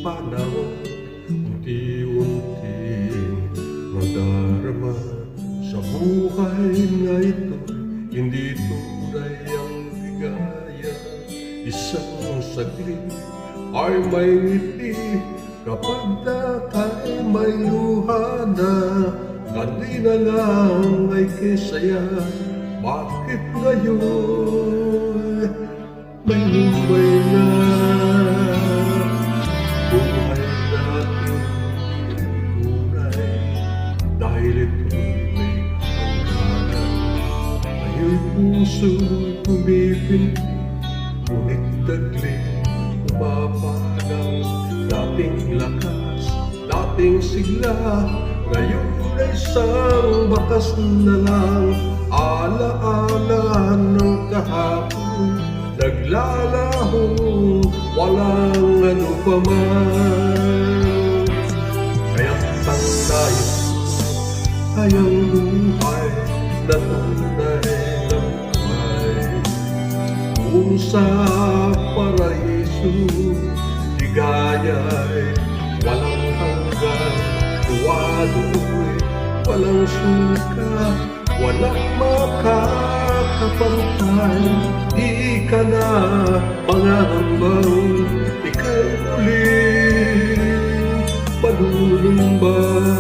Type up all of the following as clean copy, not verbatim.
panahon, unti-unting nadarama sa buhay na ito. Hindi tunay ang ligaya, isang saglit ay may ngiti kapag dakay may luha na. Di na lang ay kesaya, bakit ngayon may lumay na? Buhay natin tunay, dahil ito'y may hangganan. Ngayon'y puso'y pumipinti, ngunit taglit umapanaw. Dating lakas, dating sigla, ngayon ay isang bakas na lang. Alaala ng kahapon, naglalaho, walang ano pa man. Kaya't tandaan ay ang buhay na tunay na buhay. Kung sa paraiso, ligaya'y walang hanggan. Tuwa-tuloy, walang suka, walang makakapantay. Di ka na mangangambang, ika'y muling malulumbay.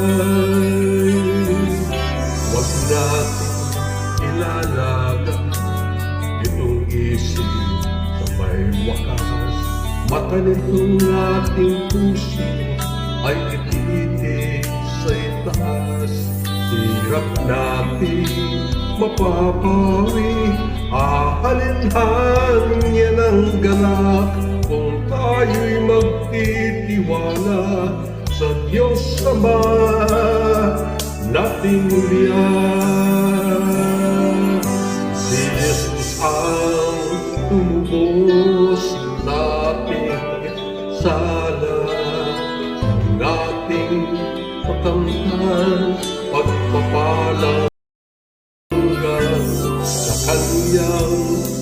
Huwag natin ilalaga itong isip sa may wakas. Mata nitong ating puso ay tititig sa itaas. Hirap natin mapapawi, ahalinhan niya ng galak. Kung tayo'y magtitiwala sa Diyos Ama nating liyan. Si Jesus ang tumubos nating sala, ang ating makamtan, pagpapalang sa kanyang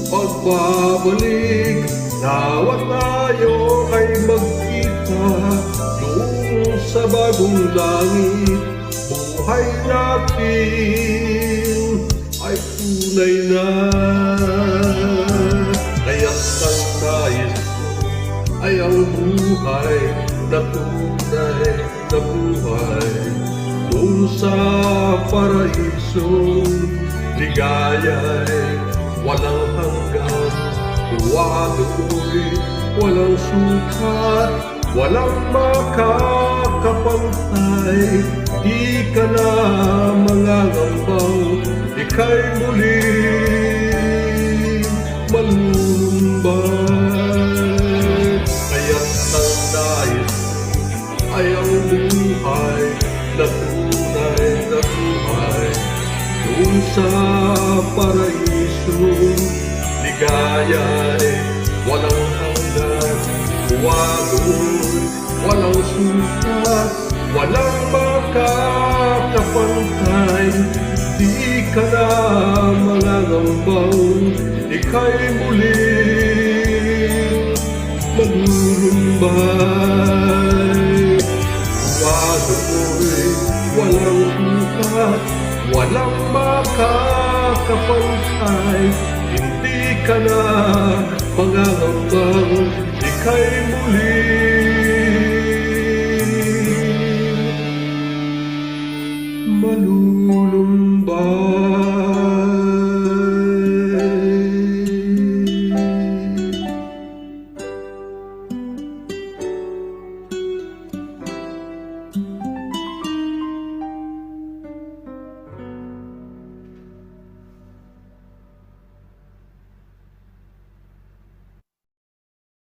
pagbabalik. Nawa tayo ay magkita doon sa bagong langit. Buhay natin ay tunay na. Kaya't ang nais ay ang buhay na tunay na buhay. Kung sa paraiso, ligaya'y walang hanggan. Tuwa-tuloy, walang sukat, walang makakapantay. Di ka na mangangambang, ika'y muling malulumbay. Kaya't ang nais ay ang buhay na tunay na buhay. Doon sa paraiso, ligaya'y walang hanggan. Tuwa-tuloy, walang sukat, walang makakapantay. Di ka na mangangambang, ika'y muling malulumbay. Tuwa-tuloy, walang sukat, walang makakapantay. Hindi ka na mangangambang, ika'y muling malulumbay.